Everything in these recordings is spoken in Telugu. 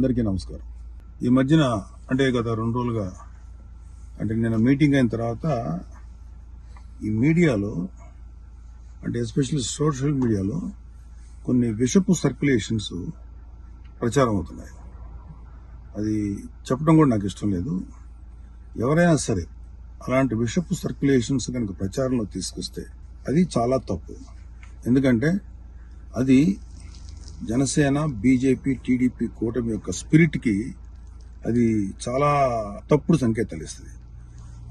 అందరికీ నమస్కారం. ఈ మధ్యన అంటే గత 2 రోజులుగా అంటే నేను మీటింగ్ అయిన తర్వాత ఈ మీడియాలో అంటే ఎస్పెషల్లీ సోషల్ మీడియాలో కొన్ని విషపు సర్క్యులేషన్స్ ప్రచారం అవుతున్నాయి. అది చెప్పడం కూడా నాకు ఇష్టం లేదు. ఎవరైనా సరే అలాంటి విషపు సర్క్యులేషన్స్ కనుక ప్రచారంలో తీసుకొస్తే అది చాలా తప్పు. ఎందుకంటే అది జనసేన, బీజేపీ, టీడీపీ కూటమి యొక్క స్పిరిట్కి అది చాలా తప్పుడు సంకేతాలు ఇస్తుంది.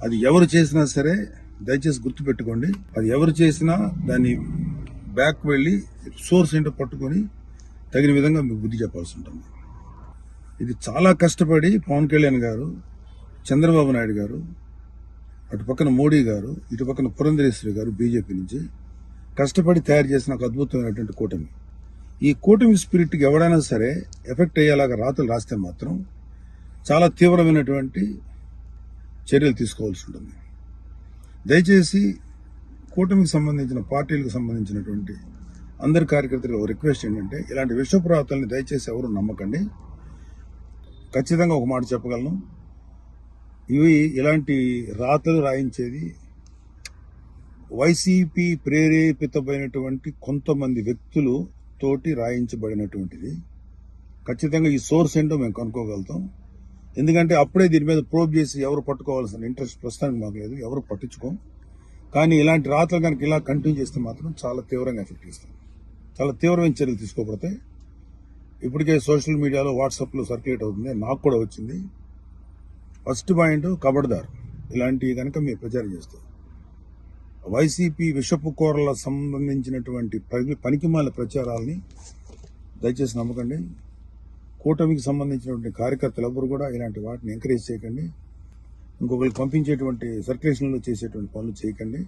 అది ఎవరు చేసినా సరే దయచేసి గుర్తుపెట్టుకోండి, అది ఎవరు చేసినా దాన్ని బ్యాక్ వెళ్ళి సోర్స్ ఏంటో పట్టుకొని తగిన విధంగా మీకు బుద్ధి చెప్పాల్సి ఉంటుంది. ఇది చాలా కష్టపడి పవన్ కళ్యాణ్ గారు, చంద్రబాబు నాయుడు గారు, అటు పక్కన మోడీ గారు, ఇటు పక్కన పురంధరేశ్వరి గారు బీజేపీ నుంచి కష్టపడి తయారు చేసిన ఒక అద్భుతమైనటువంటి కూటమి. ఈ కూటమి స్పిరిట్కి ఎవడైనా సరే ఎఫెక్ట్ అయ్యేలాగా రాతలు రాస్తే మాత్రం చాలా తీవ్రమైనటువంటి చర్యలు తీసుకోవాల్సి ఉంటుంది. దయచేసి కూటమికి సంబంధించిన పార్టీలకు సంబంధించినటువంటి అందరి కార్యకర్తలకు రిక్వెస్ట్ ఏంటంటే ఇలాంటి విషపు రాతల్ని దయచేసి ఎవరు నమ్మకండి. ఖచ్చితంగా ఒక మాట చెప్పగలను, ఇలాంటి రాతలు రాయించేది వైసీపీ ప్రేరేపితమైనటువంటి కొంతమంది వ్యక్తులు తోటి రాయించబడినటువంటిది. ఖచ్చితంగా ఈ సోర్స్ ఏంటో మేము కనుక్కోగలుగుతాం. ఎందుకంటే అప్పుడే దీని మీద ప్రోబ్ చేసి ఎవరు పట్టుకోవాల్సిన ఇంట్రెస్ట్ ప్రస్తుతానికి మాకు లేదు, ఎవరు పట్టించుకోం. కానీ ఇలాంటి రాతలు కనుక ఇలా కంటిన్యూ చేస్తే మాత్రం చాలా తీవ్రంగా ఎఫెక్ట్ ఇస్తాం. చాలా తీవ్రమైన చర్యలు తీసుకోబడతాయి. ఇప్పటికే సోషల్ మీడియాలో వాట్సాప్లో సర్క్యులేట్ అవుతుంది, నాకు కూడా వచ్చింది. ఫస్ట్ పాయింట్, ఖబర్దార్ ఇలాంటివి కనుక మీరు ప్రచారం చేస్తారు. వైసీపీ విషపు కూరల సంబంధించినటువంటి పనికిమాల ప్రచారాలని దయచేసి నమ్మకండి. కూటమికి సంబంధించినటువంటి కార్యకర్తలు ఎవరు కూడా ఇలాంటి వాటిని ఎంకరేజ్ చేయకండి. ఇంకొకరికి పంపించేటువంటి సర్క్యులేషన్లో చేసేటువంటి పనులు చేయకండి.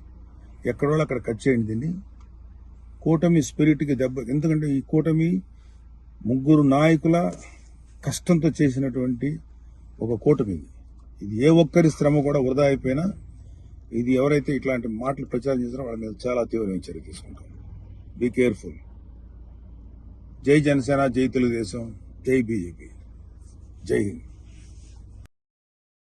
ఎక్కడో అక్కడ కట్ చేయండి దీన్ని. కూటమి స్పిరిట్కి దెబ్బ. ఎందుకంటే ఈ కూటమి 3 నాయకుల కష్టంతో చేసినటువంటి ఒక కూటమి. ఇది ఏ ఒక్కరి శ్రమ కూడా వృధా అయిపోయినా ఇది ఎవరైతే ఇట్లాంటి మాటలు ప్రచారం చేస్తారో వాళ్ళ మీద చాలా తీవ్రమైన చర్య తీసుకుంటాం. Be careful. జై జనసేన, జై తెలుగుదేశం, జై బీజేపీ, జై హింద్.